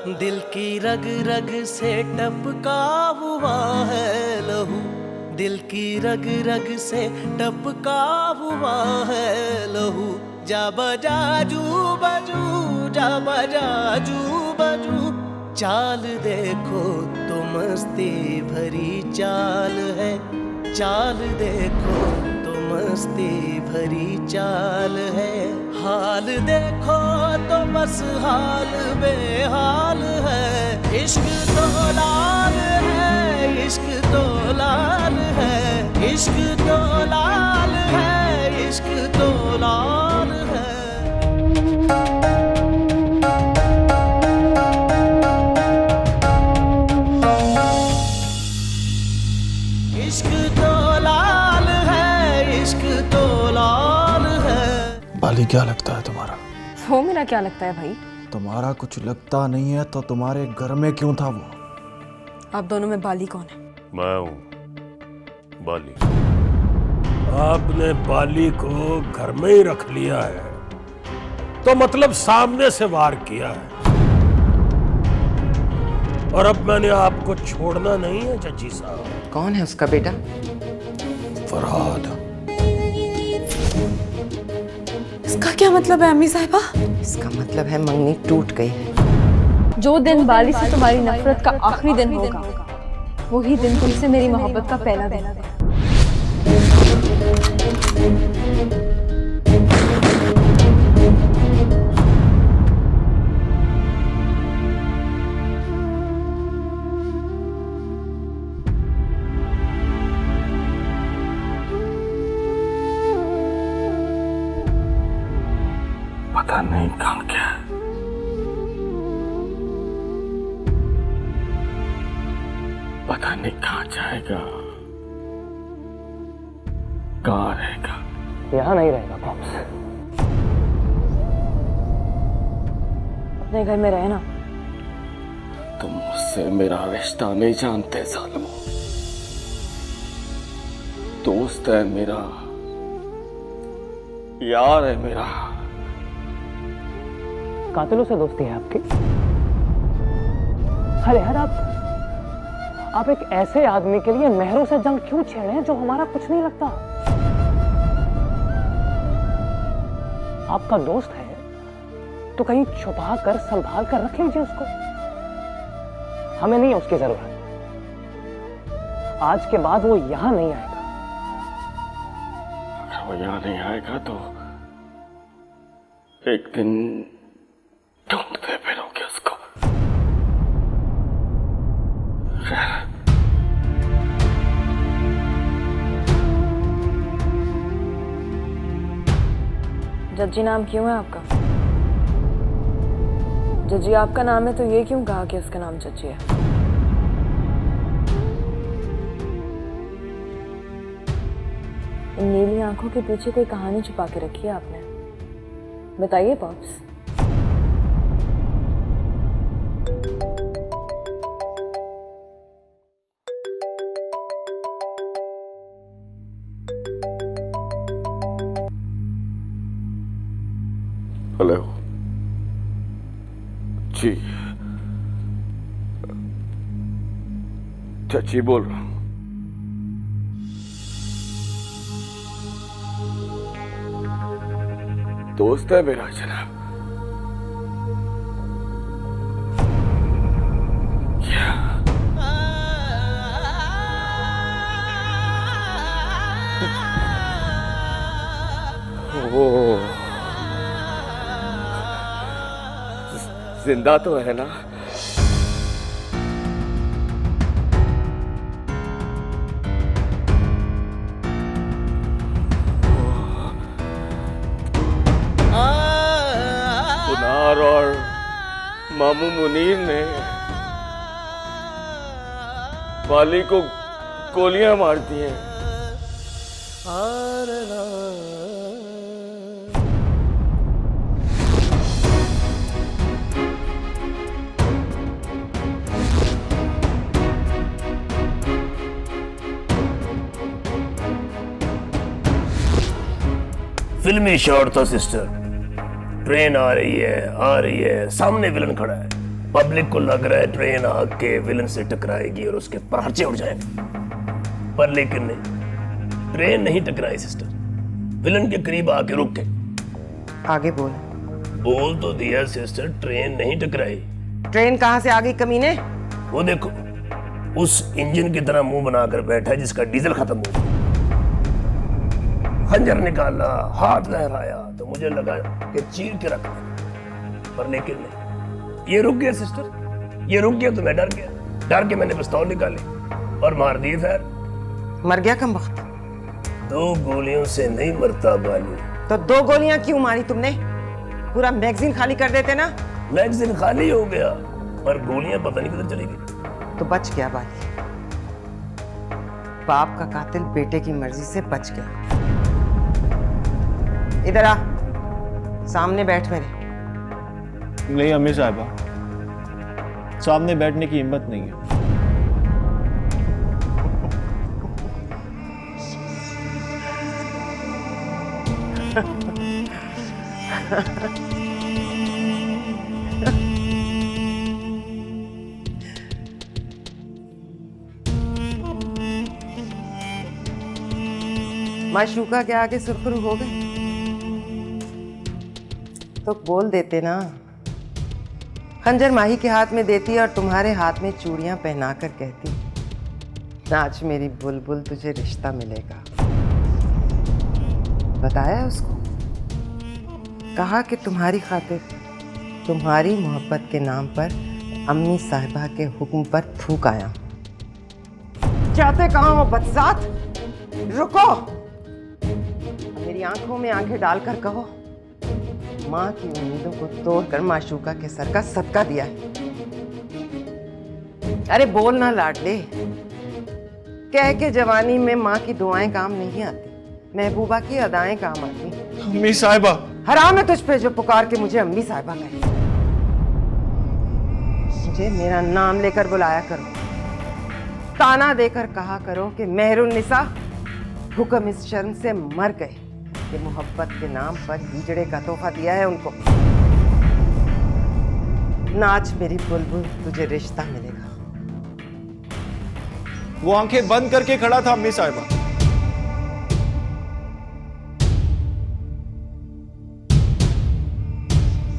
दिल की रग रग से टपका हुआ है लहू, दिल की रग रग से टपका हुआ है लहू। जा बजा जू बजू, जा बजा जू बजू, चाल देखो तो मस्ती भरी चाल है, चाल देखो तो मस्ती भरी चाल है। हाल देखो तो बस हाल बेहाल है, इश्क तो लाल है, इश्क तो लाल है, इश्क तो लाल है, इश्क तो लाल है। इश्क तो लाल है, इश्क तो लाल है। बाली क्या लगता है तुम्हारा? वो मेरा क्या लगता है भाई? तुम्हारा कुछ लगता नहीं है तो तुम्हारे घर में क्यों था वो? आप दोनों में बाली कौन है? मैं हूं बाली। आपने बाली को घर में ही रख लिया है तो मतलब सामने से वार किया है, और अब मैंने आपको छोड़ना नहीं है जजी साहब। कौन है उसका बेटा? फरहाद। इसका क्या मतलब है अम्मी साहिबा? इसका मतलब है मंगनी टूट गई है। जो दिन बाली से तुम्हारी नफरत का आखिरी दिन होगा, वही दिन तुमसे मेरी मोहब्बत का पहला दिन है। पता नहीं कहाँ क्या है। पता नहीं कहाँ जाएगा, कहाँ रहेगा। यहाँ नहीं रहेगा पॉप्स। अपने घर में रहना। तुम मुझसे मेरा रिश्ता नहीं जानते सालो। दोस्त है मेरा, यार है मेरा। कातिलों से दोस्ती है आपकी? अरे यार, आप एक ऐसे आदमी के लिए मेहरों से जंग क्यों छेड़ रहे हैं जो हमारा कुछ नहीं लगता? आपका दोस्त है तो कहीं छुपा कर संभाल कर रख लीजिए उसको। हमें नहीं है उसकी जरूरत। आज के बाद वो यहां नहीं आएगा। अगर वो यहां नहीं आएगा तो एक दिन ढूंढते फिरोगे उसको। जज्जी नाम क्यों है आपका? जज्जी आपका नाम है तो ये क्यों कहा कि उसका नाम जज्जी है? इन नीली आंखों के पीछे कोई कहानी छुपा के रखी है आपने। बताइए पॉप्स। हेलो जी, चाची बोल रहा हूं। दोस्त है मेरा जनाब। क्या वो जिंदा तो है ना? पुनार और मामू मुनीर ने बाली को गोलियां मार दी हैं। फिल्मी शॉट था सिस्टर। ट्रेन आ रही है, सामने विलन खड़ा है। पब्लिक को लग रहा है ट्रेन आके विलन से टकराएगी और उसके पर्चे उड़ जाएंगे, पर लेकिन नहीं, ट्रेन नहीं टकराई सिस्टर, विलन के करीब आके रुक गए। आगे बोल। बोल तो दिया सिस्टर, ट्रेन नहीं टकराई। ट्रेन कहाँ से आ गई कमीने? वो देखो, उस इंजन की तरह मुंह बनाकर बैठा है जिसका डीजल खत्म हो गया। खंजर निकाला, हाथ लहराया तो मुझे लगा कि चीर के रख दे, पर लेकिन नहीं, ये रुक गया सिस्टर, ये रुक गया तो मैं डर गया। डर के मैंने पिस्तौल निकाली और मार दी फायर। मर गया कम वक्त? 2 गोलियों से नहीं मरता बाली। तो 2 गोलियां क्यों मारी तुमने? पूरा मैगजीन खाली कर देते ना। मैगजीन खाली हो गया पर गोलियां पता नहीं किधर चली गई। तो बच गया बाली। बाप का कातिल बेटे की मर्जी से बच गया। इधर आ, सामने बैठ मेरे। नहीं अम्मी साहिबा, सामने बैठने की हिम्मत नहीं है। माशूका के आगे सुरखरू हो गए तो बोल देते ना। खंजर माही के हाथ में देती और तुम्हारे हाथ में चूड़ियां पहनाकर कहती, आज मेरी बुलबुल तुझे रिश्ता मिलेगा। बताया उसको, कहा कि तुम्हारी खातिर, तुम्हारी मोहब्बत के नाम पर अम्मी साहिबा के हुक्म पर थूक आया। चाहते कहाँ हो बदसात? रुको, मेरी आंखों में आंखें डालकर कहो, माँ की उम्मीदों को तोड़कर माशूका के सर का सदका दिया है। अरे बोल ना लाडले, कह के जवानी में माँ की दुआएं काम नहीं आती, महबूबा की अदाएं काम आती। अम्मी साहिबा, हराम है तुझ पे जो पुकार के मुझे अम्मी साहिबा कहे। मुझे मेरा नाम लेकर बुलाया करो, ताना देकर कहा करो कि मेहरुन निसा हुक्म इस शर्म से मर गए कि मोहब्बत के नाम पर हिजड़े का तोहफा दिया है उनको। नाच मेरी बुलबुल, तुझे रिश्ता मिलेगा। वो आंखें बंद करके खड़ा था अम्मी साहिबा।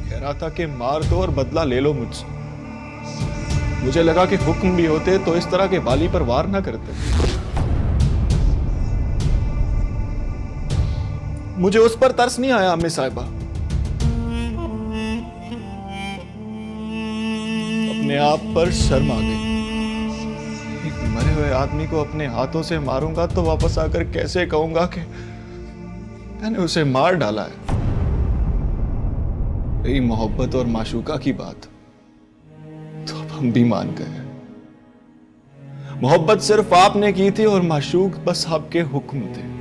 कह रहा था कि मार दो और बदला ले लो मुझसे। मुझे लगा कि हुक्म भी होते तो इस तरह के बाली पर वार ना करते। मुझे उस पर तरस नहीं आया अम्मी साहिबा। अपने आप पर शर्म आ गई। एक मरे हुए आदमी को अपने हाथों से मारूंगा तो वापस आकर कैसे कहूंगा कि मैंने उसे मार डाला है। यही मोहब्बत और माशूका की बात तो अब हम भी मान गए। मोहब्बत सिर्फ आपने की थी और माशूक बस आपके हुक्म थे।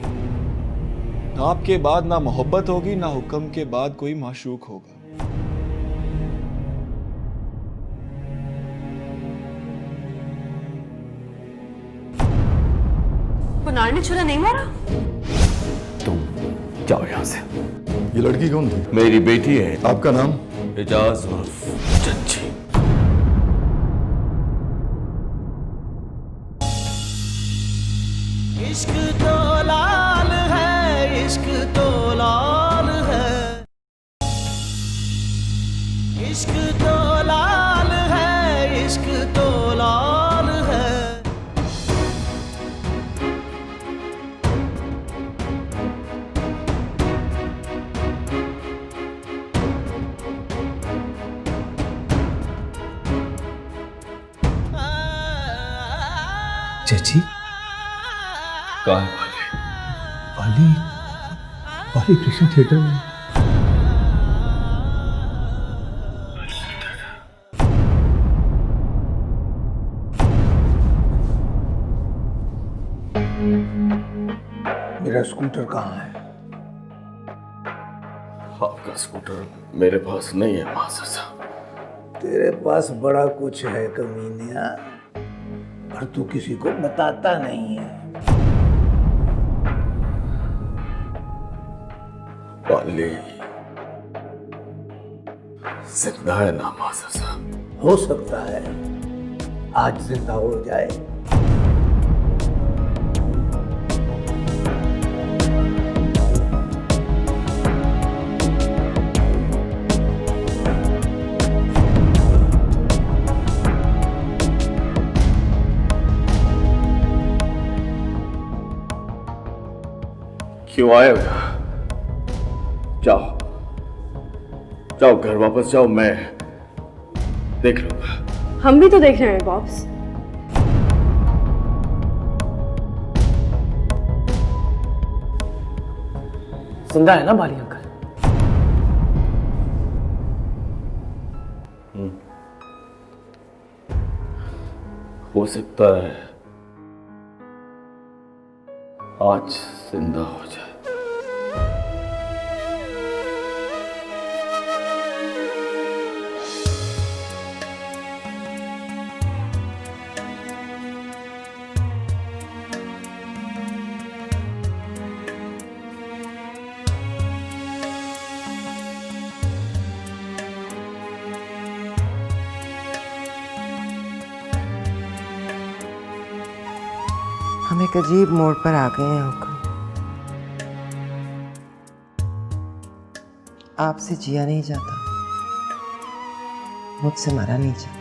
ना आपके बाद ना मोहब्बत होगी, ना हुक्म के बाद कोई माशूक होगा। कुनाल ने छुरा नहीं मारा? तुम जाओ यहां से। ये लड़की कौन थी? मेरी बेटी है। आपका नाम? एजाज उर्फ चच्ची। इश्क तो लाल है, इश्क तो लाल है, इश्क तो लाल है, इश्क तो लाल है। चाची, कहाँ है वाली वाली कृष्ण थिएटर में। मेरा स्कूटर कहाँ है? आपका स्कूटर मेरे पास नहीं है मास्टर साहब। तेरे पास बड़ा कुछ है कमीनिया, पर तू किसी को बताता नहीं है। वाली जिंदा है ना मास्टर साहब? हो सकता है आज जिंदा हो जाए। क्यों आए हो यहाँ? जाओ जाओ, घर वापस जाओ, मैं देख लूंगा। हम भी तो देख रहे हैं बॉब्स। जिंदा है ना बाली अंकल? हो सकता है आज जिंदा हो जाए। हम एक अजीब मोड़ पर आ गए हैं हुक्म। आपसे जिया नहीं जाता, मुझसे मरा नहीं जाता।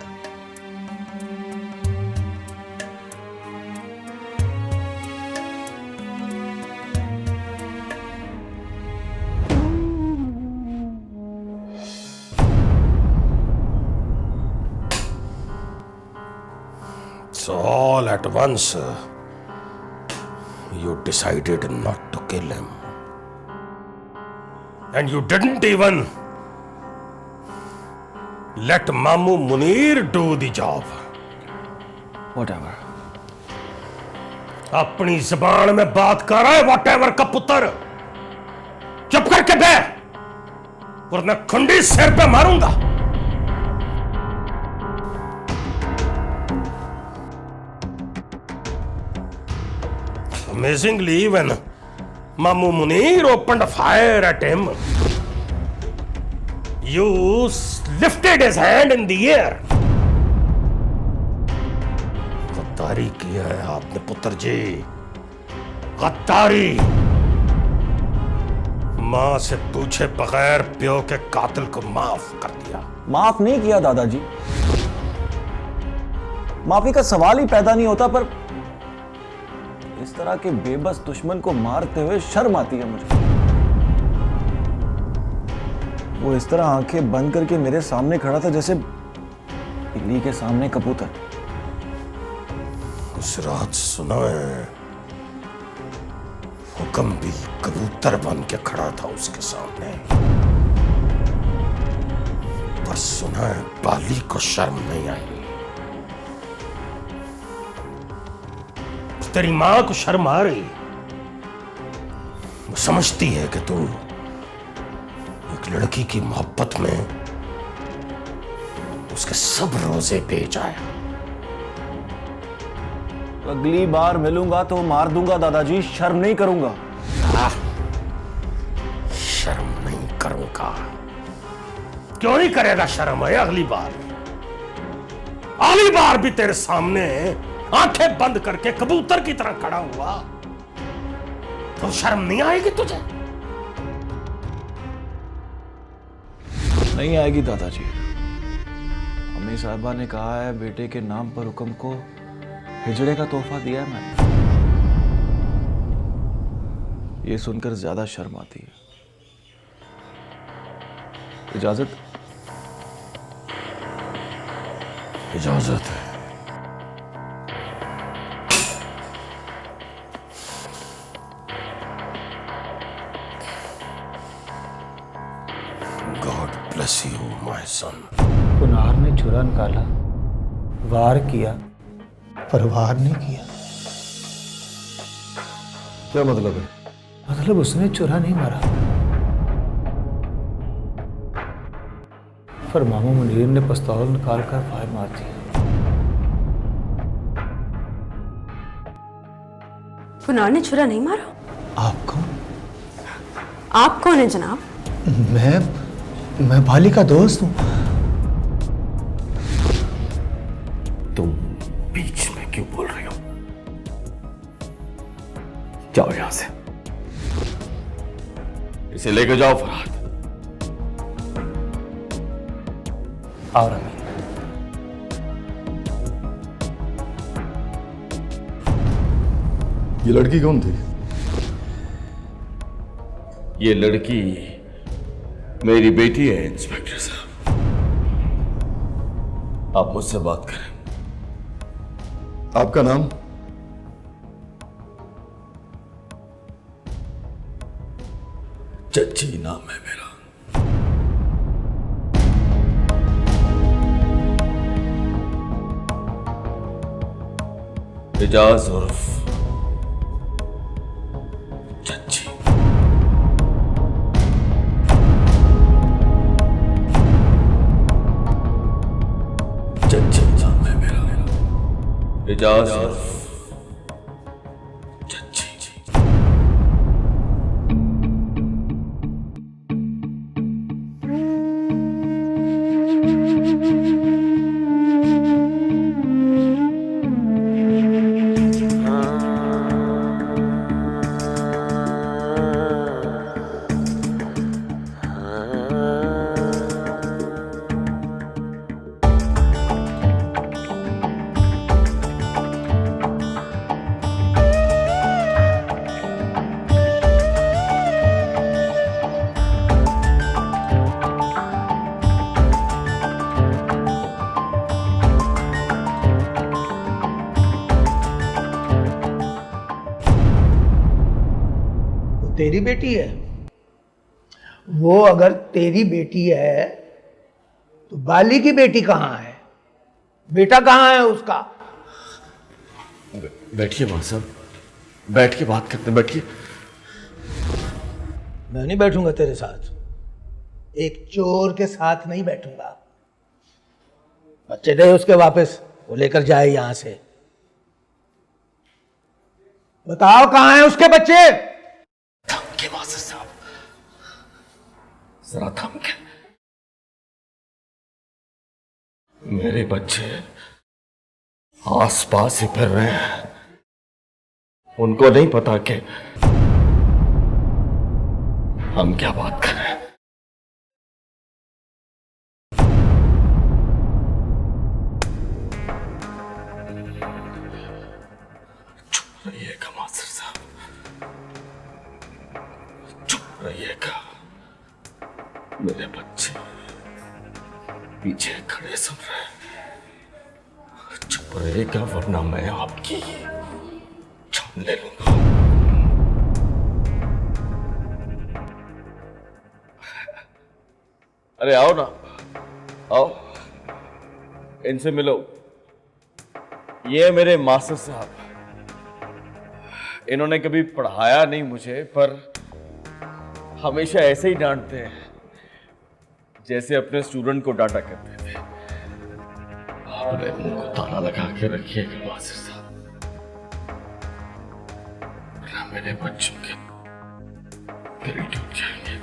It's all at once. You decided not to kill him. And you didn't even let Mamu Munir do the job. Whatever. अपनी जबान में बात कर रहा है whatever का पुत्र। चुप करके बैठ, वरना खुंडी सिर पे मारूंगा। Amazingly, when Mamu Munir opened fire at him, you lifted his hand in the air. गद्दारी किया है आपने पुत्र जी, गद्दारी। मां से पूछे बगैर प्यो के कातिल को माफ कर दिया। माफ नहीं किया दादाजी, माफी का सवाल ही पैदा नहीं होता, पर इस तरह के बेबस दुश्मन को मारते हुए शर्म आती है मुझे। वो इस तरह आंखें बंद करके मेरे सामने खड़ा था जैसे बिल्ली के सामने कबूतर। उस रात सुना है हुक्म भी कबूतर बन के खड़ा था उसके सामने, पर सुना है बाली को शर्म नहीं आई। तेरी मां को शर्म आ रही, वो समझती है कि तू एक लड़की की मोहब्बत में उसके सब रोजे बेच आया। अगली बार मिलूंगा तो मार दूंगा दादाजी, शर्म नहीं करूंगा। शर्म नहीं करूंगा? क्यों नहीं करेगा शर्म? है अगली बार भी तेरे सामने आंखें बंद करके कबूतर की तरह खड़ा हुआ तो शर्म नहीं आएगी तुझे? नहीं आएगी दादाजी। अम्मी साहबा ने कहा है बेटे के नाम पर हुक्म को हिजड़े का तोहफा दिया है मैंने। ये सुनकर ज्यादा शर्म आती है। इजाजत? इजाजत है। God bless you, my son. Kunar ने छुरा निकाला, वार किया, पर वार नहीं किया। क्या मतलब है? मतलब उसने छुरा नहीं मारा, पर मामू मुनीर ने पिस्तौल निकालकर फायर मार दिया। कुनार ने छुरा नहीं मारा? आप कौन? आप कौन है जनाब? मैं बाली का दोस्त हूँ। तुम बीच में क्यों बोल रही हो? जाओ यहां से, इसे लेकर जाओ फरहाद। आओ रमी। ये लड़की कौन थी? ये लड़की मेरी बेटी है इंस्पेक्टर साहब। आप मुझसे बात करें। आपका नाम? चच्ची नाम है मेरा। एजाज उर्फ चच्ची। चच्ची नाम है मेरा। एजाज उर्फ चच्ची। तेरी बेटी है? वो अगर तेरी बेटी है तो बाली की बेटी कहाँ है? बेटा कहाँ है उसका? बैठिए मां साहब, बैठ के बात करते हैं, बैठिए। मैं नहीं बैठूंगा तेरे साथ, एक चोर के साथ नहीं बैठूंगा। बच्चे दे उसके वापस, वो लेकर जाए यहां से। बताओ कहाँ है उसके बच्चे? थम के मास्टर साहब, जरा थम के। मेरे बच्चे आस पास ही फिर रहे हैं, उनको नहीं पता कि हम क्या बात कर रहे हैं। चुप रहिएगा मास्टर साहब, चुप रहिएगा। मेरे बच्चे पीछे खड़े सुन रहे हैं, चुप रहिएगा वरना मैं आपकी जान ले लूंगा। अरे आओ ना, आओ, इनसे मिलो। ये मेरे मास्टर साहब, इन्होंने कभी पढ़ाया नहीं मुझे, पर हमेशा ऐसे ही डांटते हैं जैसे अपने स्टूडेंट को डांटा करते थे। अपने मुंह को ताला लगा के रखिएगा मास्टर साहब, वरना मेरे बच्चों के दिल टूट जाएंगे।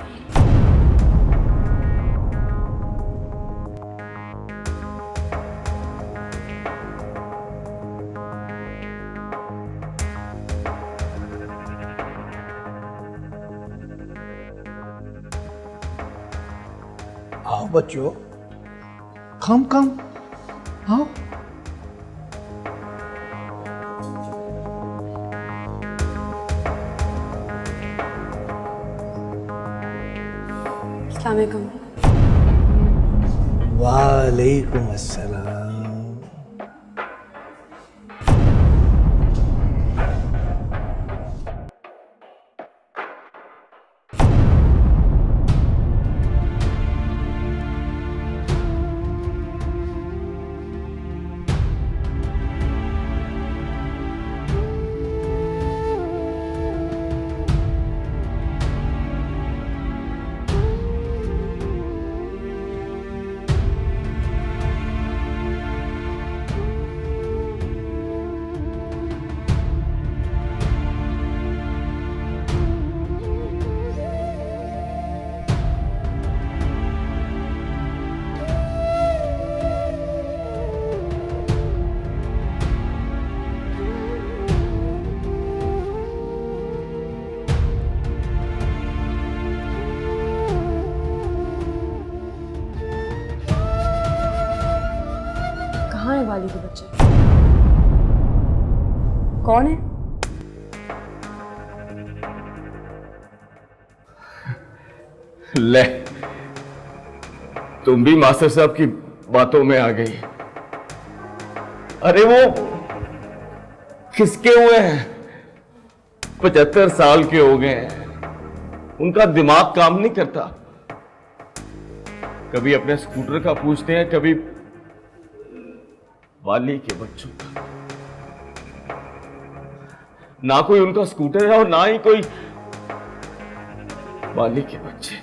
आओ बच्चों, कम कम आओ। अस्सलाम वालेकुम। वालेकुम अस्सलाम। कहाँ है वाली के बच्चे? कौन है? ले, तुम भी मास्टर साहब की बातों में आ गई। अरे वो खिसके हुए हैं, 75 साल के हो गए हैं, उनका दिमाग काम नहीं करता। कभी अपने स्कूटर का पूछते हैं, कभी वाली के बच्चों का। ना कोई उनका स्कूटर है और ना ही कोई वाली के बच्चे।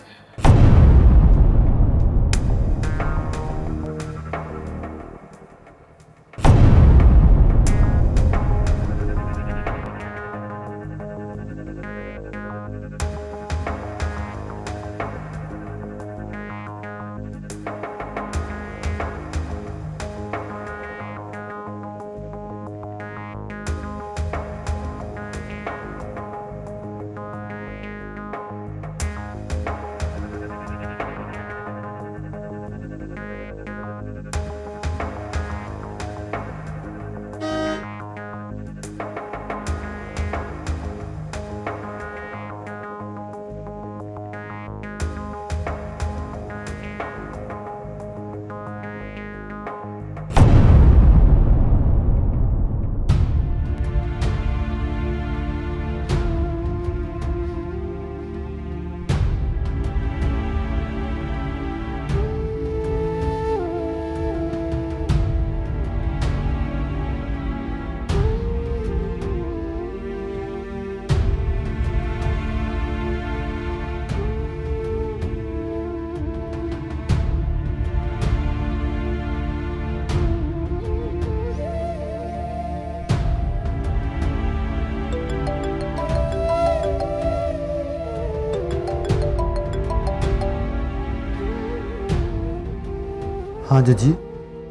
हाँ जजी।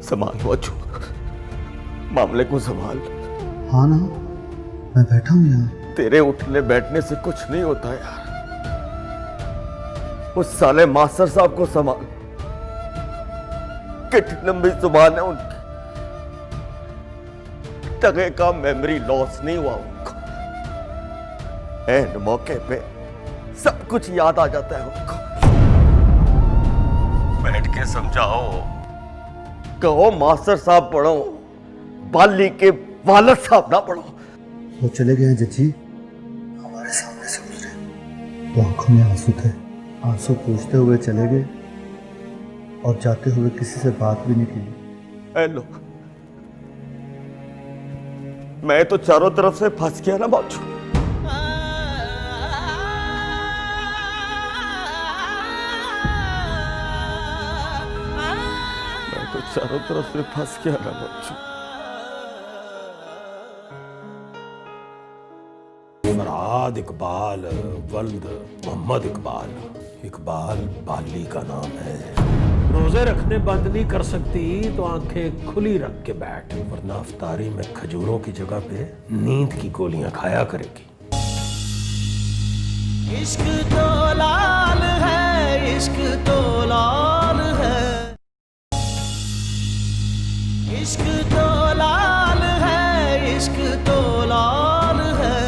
संभाल बच्चू, मामले को संभाल। हाँ ना, मैं बैठा हूँ यहाँ। तेरे उठने बैठने से कुछ नहीं होता यार। उस साले मास्टर साहब को संभाल, कितनी लंबी जुबान है उनकी। टगे का मेमोरी लॉस नहीं हुआ उनको, एंड मौके पे सब कुछ याद आ जाता है उनको। बैठ के समझाओ, कहो मास्टर साहब पढ़ो, बाली के वालद साहब ना पढ़ो। वो चले गए हैं जजी, हमारे सामने से गुजरे तो आंखों में आंसू थे। आंसू पूछते हुए चले गए और जाते हुए किसी से बात भी नहीं की। हेलो, मैं तो चारों तरफ से फंस गया ना बाजू। मैं तो चारों तरफ से फंस गया ना बाजू। फरहाद इकबाल वल्द मोहम्मद इकबाल। इकबाल बाली का नाम है। रोजे रखने बंद नहीं कर सकती तो आंखें खुली रख के बैठ, वरना अफ्तारी में खजूरों की जगह पे नींद की गोलियां खाया करेगी। इश्क तो लाल है, इश्क तो लाल है, इश्क तो लाल है, इश्क तो लाल है।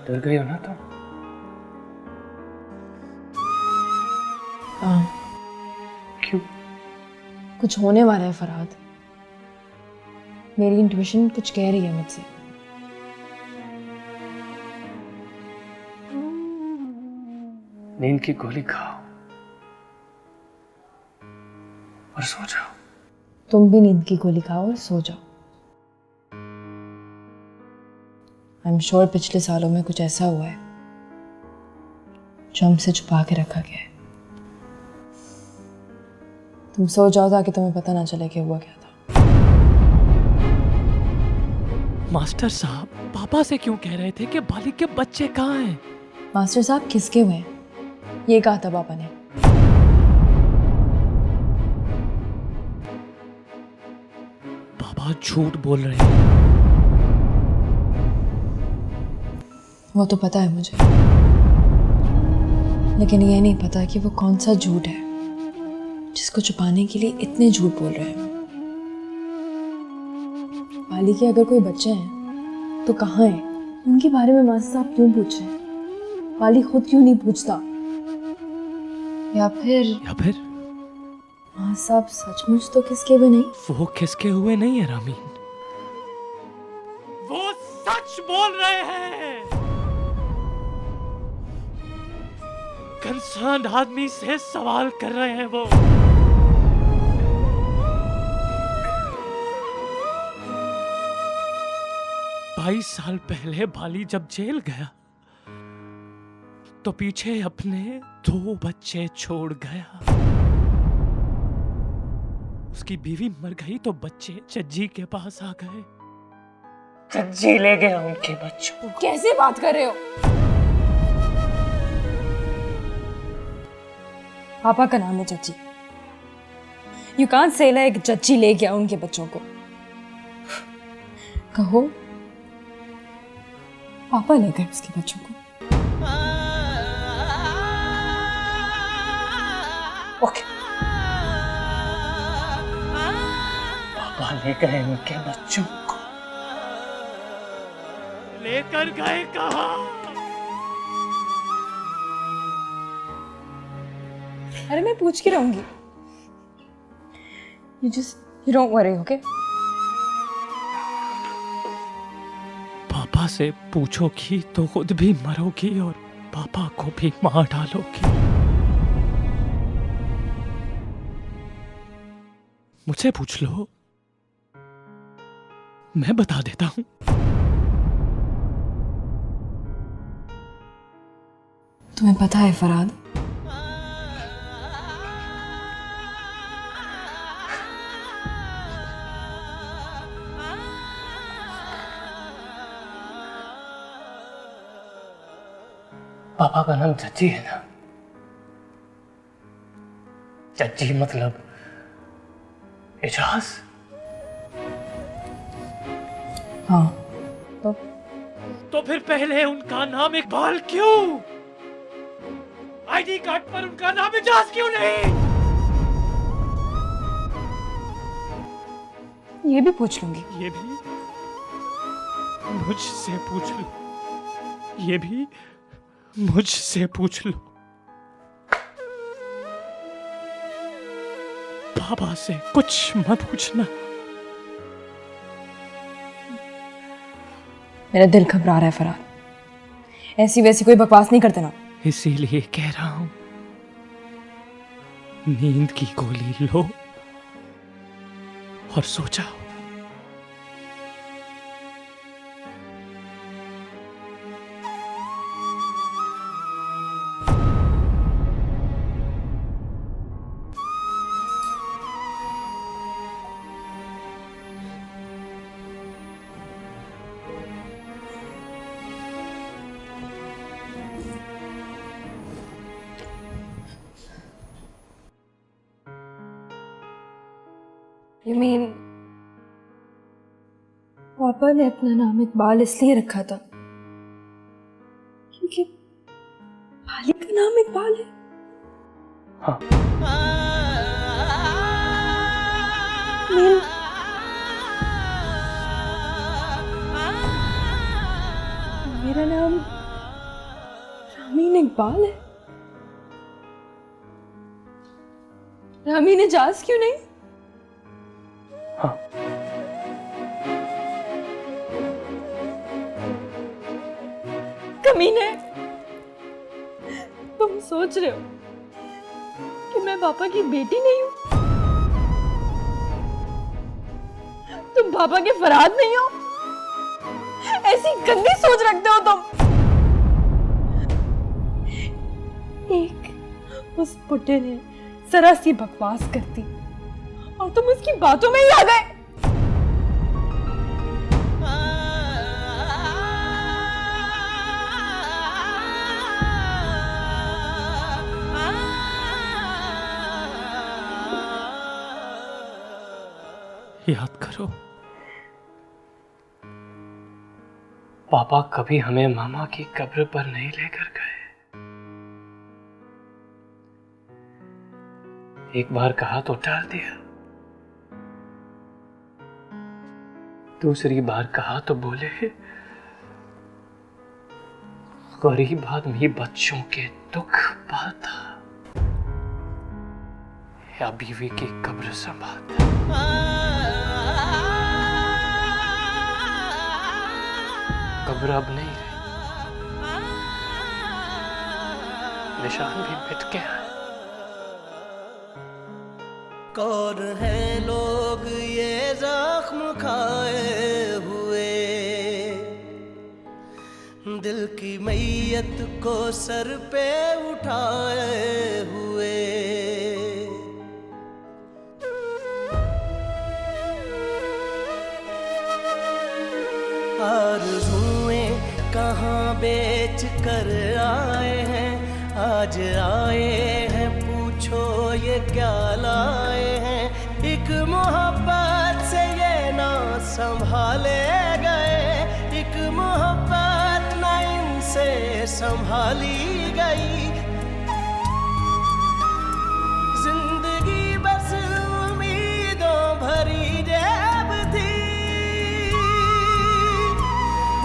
डर गई हो ना तुम? हाँ। क्यों? कुछ होने वाला है फरहाद। मेरी इंट्यूशन कुछ कह रही है मुझसे। नींद की गोली खाओ और सो जाओ। तुम भी नींद की गोली खाओ और सो जाओ। आई एम श्योर पिछले सालों में कुछ ऐसा हुआ है जो हमसे छुपा के रखा गया है। तुम सो जाओ ताकि तुम्हें पता ना चले कि हुआ क्या था। मास्टर साहब पापा से क्यों कह रहे थे कि बाली के बच्चे कहाँ हैं? मास्टर साहब खिसके हुए हैं, ये कहा था पापा ने। पापा झूठ बोल रहे हैं। वो तो पता है मुझे, लेकिन ये नहीं पता कि वो कौन सा झूठ है जिसको छुपाने के लिए इतने झूठ बोल रहे हैं। बाली के अगर कोई बच्चे हैं तो कहाँ हैं? उनके बारे में मास्टर साहब क्यों पूछ रहे हैं? बाली खुद क्यों नहीं पूछता? या फिर मास्टर साहब सचमुच तो किसके भी नहीं? वो किसके हुए नहीं है रामीन, वो सच बोल रहे हैं। कंसर्न आदमी से सवाल कर रहे हैं वो। 22 साल पहले बाली जब जेल गया तो पीछे अपने 2 बच्चे छोड़ गया। उसकी बीवी मर गई तो बच्चे जज्जी के पास आ गए। जज्जी ले गया उनके बच्चों को। कैसे बात कर रहे हो? पापा का नाम है Jajji. You can't say like Jajji ले गया उनके बच्चों को। कहो पापा ले गए उसके बच्चों को। ओके, पापा ले गए उनके बच्चों को। लेकर गए कहाँ? अरे मैं पूछ के रहूंगी। You don't worry, okay? पापा से पूछोगी तो खुद भी मरोगी और पापा को भी मार डालोगी। मुझसे पूछ लो, मैं बता देता हूं। तुम्हें पता है फरहाद, पापा का नाम जज्जी है ना? जज्जी मतलब एजाज। हाँ तो फिर पहले उनका नाम इकबाल क्यों? आईडी कार्ड पर उनका नाम एजाज क्यों नहीं? ये भी पूछ लूंगी। ये भी मुझसे पूछ लो। ये भी मुझसे पूछ लो। पापा से कुछ मत पूछना। मेरा दिल घबरा रहा है फरहाद। ऐसी वैसी कोई बकवास नहीं करते ना। इसीलिए कह रहा हूं, नींद की गोली लो और सो जाओ। You mean पापा ने अपना नाम इकबाल इसलिए रखा था क्योंकि बाली का नाम इकबाल है? हाँ। मेरा नाम रामीन इकबाल है। रामीन एजाज क्यों नहीं? हाँ। कमीने, तुम सोच रहे हो कि मैं पापा की बेटी नहीं हूं? तुम पापा के फरहाद नहीं हो? ऐसी गंदी सोच रखते हो तुम। एक उस बुड्ढे ने जरा सी बकवास कर दी और तुम उसकी बातों में ही आ गए। याद करो, पापा कभी हमें मामा की कब्र पर नहीं लेकर गए। एक बार कहा तो टाल दिया, दूसरी बार कहा तो बोले गरीब आदमी बच्चों के दुख पालता या बीवी की कब्र संभालता। कब्र अब नहीं रही, निशान भी मिट गया। कौन है लोग ये जख्म खाए हुए, दिल की मैयत को सर पे उठाए हुए। आरज़ुएं कहाँ बेच कर आए हैं, आज आए हैं पूछो ये क्या लाए हैं। एक मोहब्बत से ये ना संभाले गए, एक मोहब्बत ना इनसे संभाली गई। जिंदगी बस उम्मीदों भरी जेब थी,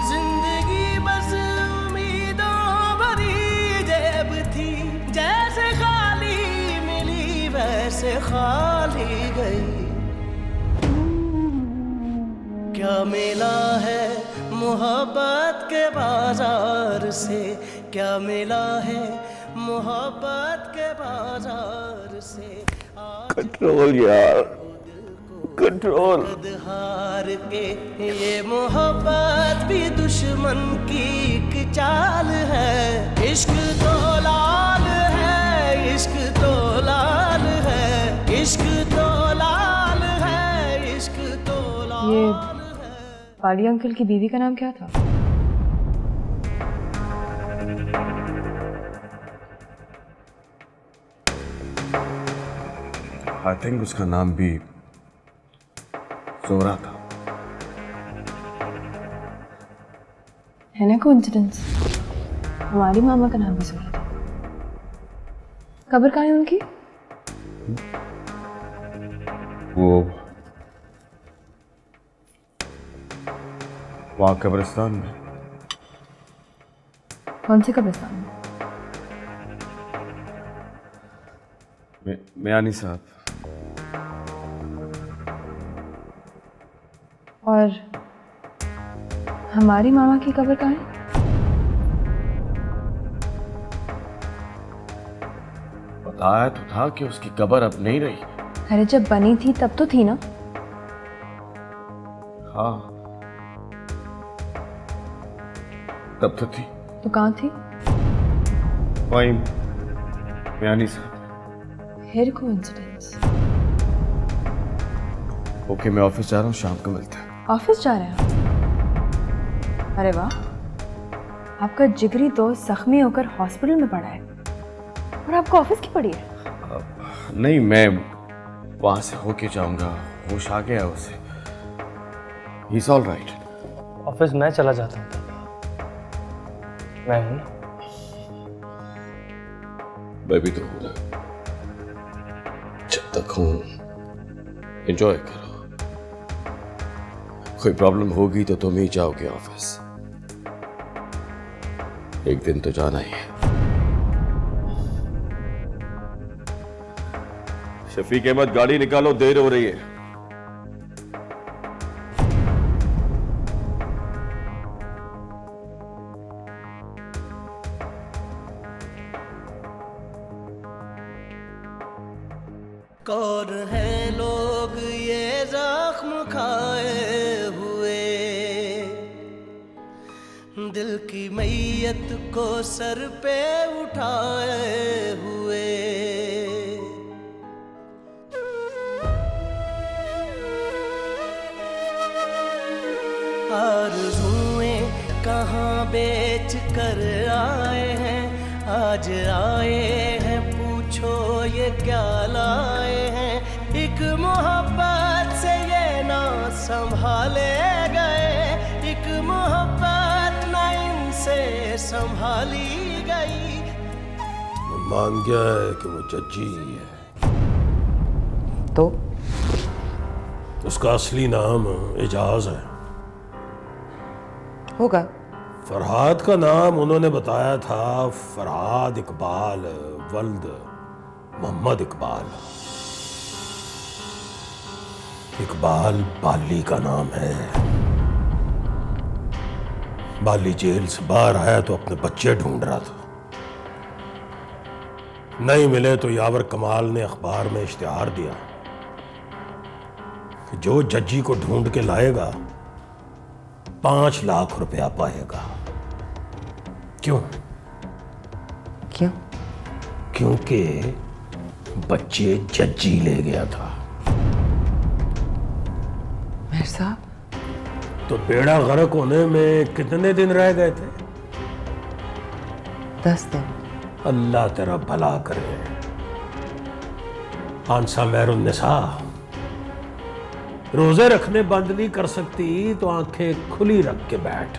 जिंदगी बस उम्मीदों भरी जेब थी। जैसे खाली मिली वैसे खाली गई। क्या मिला है मोहब्बत के बाजार से, क्या मिला है मोहब्बत के बाजार से। कंट्रोल यार, कंट्रोल। हार के ये मोहब्बत भी दुश्मन की एक चाल है। इश्क तो लाल है, इश्क तो लाल है, इश्क तो लाल है, इश्क तो लाल है। पाली अंकल की बीवी का नाम क्या था? आई थिंक उसका नाम भी जोरा था। है ना कोइंसिडेंस? हमारी मामा का नाम भी जोरा था। कब्र कहाँ है उनकी? वो वहाँ कब्रिस्तान में। कौन से कब्रिस्तान में? मियानी साहब। और हमारी मामा की कब्र कहाँ है? बताया तो था कि उसकी कब्र अब नहीं रही। अरे जब बनी थी तब तो थी ना? हाँ तब तो थी। तो कहाँ थी? वहीं मियानी साहब। फिर कोइंसिडेंस। ओके मैं ऑफिस जा रहा हूँ, शाम को मिलते हैं। ऑफिस जा रहे हैं? अरे वाह, आपका जिगरी दोस्त जख्मी होकर हॉस्पिटल में पड़ा है और आपको ऑफिस की पड़ी है? नहीं मैं वहां से होके जाऊंगा, होश आ गया उसे। He is all right. Office मैं चला जाता हूँ, मैं हूं ना। मैं भी तो हूं ना, जब तक हूं एंजॉय करो। कोई प्रॉब्लम होगी तो तुम ही जाओगे ऑफिस, एक दिन तो जाना ही है। शफीक अहमद गाड़ी निकालो, देर हो रही है। कौन है लोग ये जख्म खाए हुए, दिल की मैयत को सर पे उठाए हुए। आरज़ुएं कहाँ बेच कर आए हैं, आज आए हैं पूछो ये क्या लाए हैं। एक मोहब्बत से ये ना संभाले गए, एक मोहब्बत संभाली गई। मान गया है कि वो जज्जी ही है। तो उसका असली नाम एजाज है। होगा। फरहाद का नाम उन्होंने बताया था फरहाद इकबाल वल्द मोहम्मद इकबाल। इकबाल बाली का नाम है। बाली जेल से बाहर आया तो अपने बच्चे ढूंढ रहा था। नहीं मिले तो यावर कमाल ने अखबार में इश्तिहार दिया कि जो जज्जी को ढूंढ के लाएगा 5 लाख रुपया पाएगा। क्यों? क्यों? क्योंकि बच्चे जज्जी ले गया था। मेहर साहब, तो बेड़ा गर्क होने में कितने दिन रह गए थे? 10 दिन। अल्लाह तेरा भला करे। आंसा महरुन्निसा, रोजे रखने बंद नहीं कर सकती तो आंखें खुली रख के बैठ,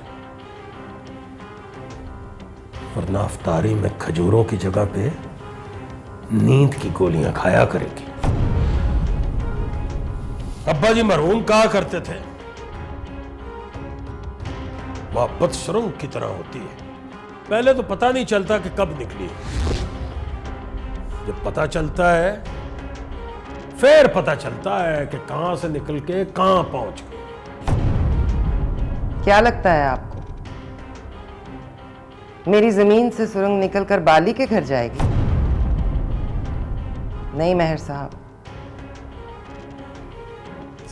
वरना अफ्तारी में खजूरों की जगह पे नींद की गोलियां खाया करेगी। अब्बा जी मरहूम कहा करते थे, मोहब्बत सुरंग की तरह होती है, पहले तो पता नहीं चलता कि कब निकली, जब पता चलता है फिर पता चलता है कि कहां से निकल के कहां पहुंच गई। क्या लगता है आपको मेरी जमीन से सुरंग निकलकर बाली के घर जाएगी? नहीं मेहर साहब,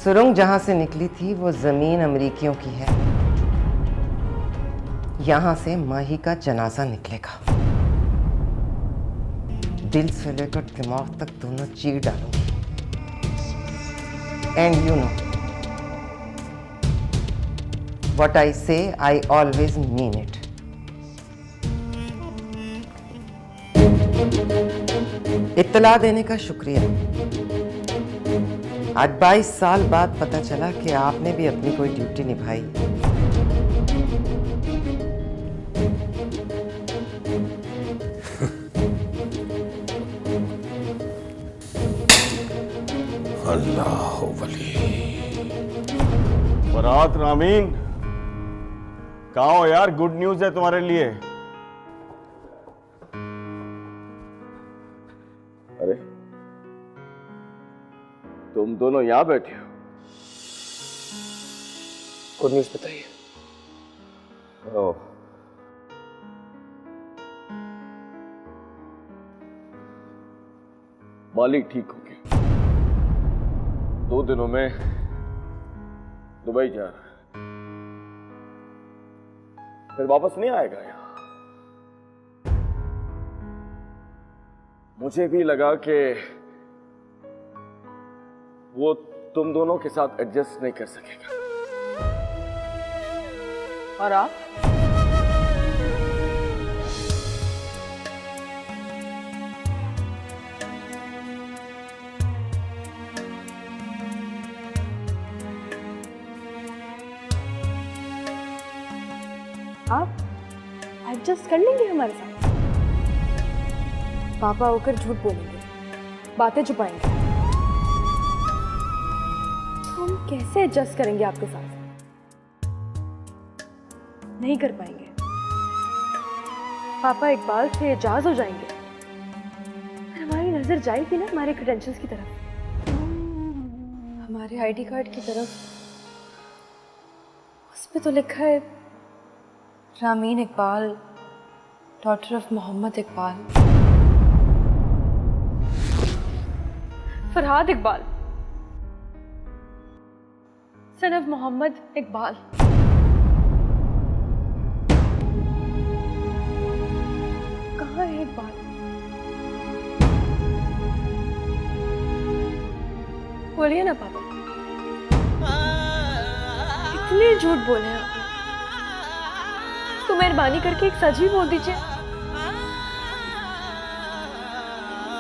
सुरंग जहां से निकली थी वो जमीन अमरीकियों की है। यहां से माही का जनाजा निकलेगा। दिल से लेकर दिमाग तक दोनों चीर डालूंगी। And you know what I से, आई ऑलवेज मीन इट। इत्तला देने का शुक्रिया। आज 22 साल बाद पता चला कि आपने भी अपनी कोई ड्यूटी निभाई। अल्लाह वली। फरहाद, रामीन, कहाँ हो यार? गुड न्यूज है तुम्हारे लिए। अरे तुम दोनों यहां बैठे हो? गुड न्यूज़ बताइए। ओह, मालिक ठीक हो गया, 2 दिनों में दुबई जा रहा है, फिर वापस नहीं आएगा यहाँ। मुझे भी लगा कि वो तुम दोनों के साथ एडजस्ट नहीं कर सकेगा। और आप? आप एडजस्ट कर लेंगे हमारे साथ? पापा होकर झूठ बोलेंगे, बातें छुपाएंगे, तो हम कैसे एडजस्ट करेंगे आपके साथ? नहीं कर पाएंगे। पापा इकबाल से एजाज हो जाएंगे, हमारी नजर जाएगी ना हमारे क्रेडेंशियल्स की तरफ, हमारे आईडी कार्ड की तरफ। उस पे तो लिखा है Rameen Iqbal, daughter of Mohammad Iqbal. Farhad Iqbal, son of Mohammad Iqbal. कहाँ है इकबाल? बोलिए ना पापा, इतने झूठ बोले आप, तो मेहरबानी करके एक सच ही बोल दीजिए।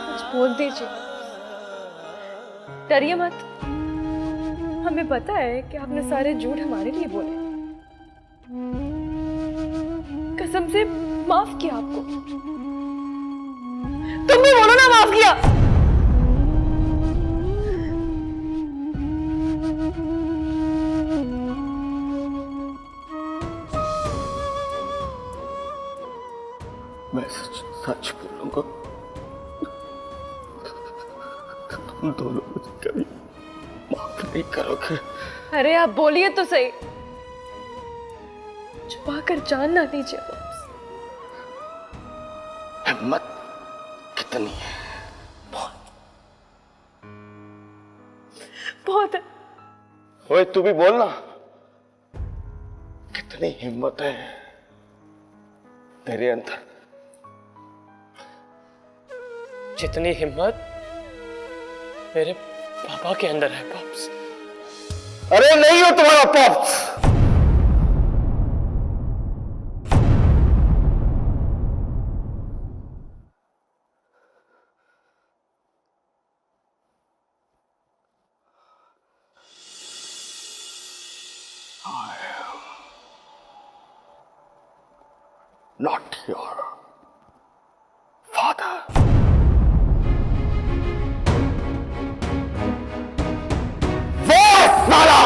सच बोल दीजिए, डरिए मत। हमें पता है कि आपने सारे झूठ हमारे लिए बोले। कसम से माफ किया आपको। तुम भी बोलो ना माफ किया। मैं सच बोलूंगा, तुम दोनों मुझे कभी माफ नहीं करोगे। अरे आप बोलिए तो सही, छुपा कर जान ना दीजिए वापस। हिम्मत कितनी है? बहुत है। ओए तू भी बोलना, कितनी हिम्मत है तेरे अंदर? जितनी हिम्मत मेरे पापा के अंदर है पॉप्स। अरे नहीं हो तुम्हारा पॉप्स। Not your father. साला!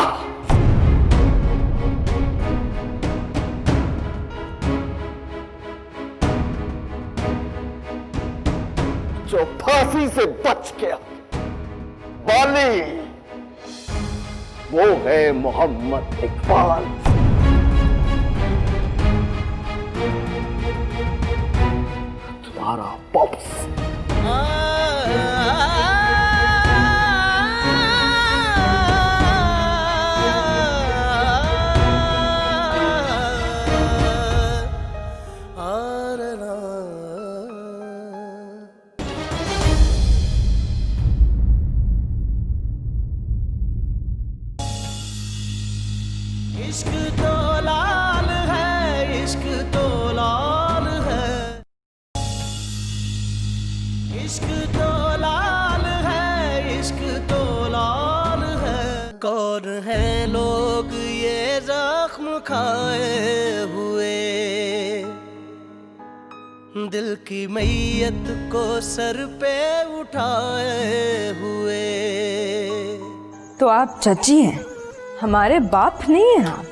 जो फांसी से बच गया वाली, वो है मोहम्मद इकबाल। तुम्हारा पॉप्स। इश्क तो लाल है, इश्क तो लाल है, इश्क तो लाल है, इश्क तो लाल है। कौन है लोग ये जख्म खाए हुए, दिल की मैयत को सर पे उठाए हुए। तो आप चची हैं, हमारे बाप नहीं है आप।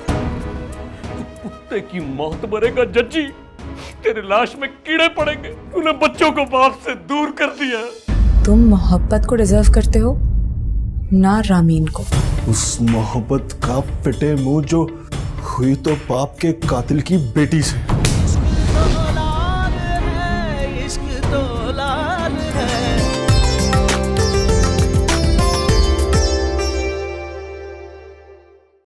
कुत्ते की मौत मरेगा जज्जी, तेरे लाश में कीड़े पड़ेंगे। तूने बच्चों को बाप से दूर कर दिया। तुम मोहब्बत को डिजर्व करते हो ना रामीन को। उस मोहब्बत का पिटे मुंह जो हुई तो बाप के कातिल की बेटी से।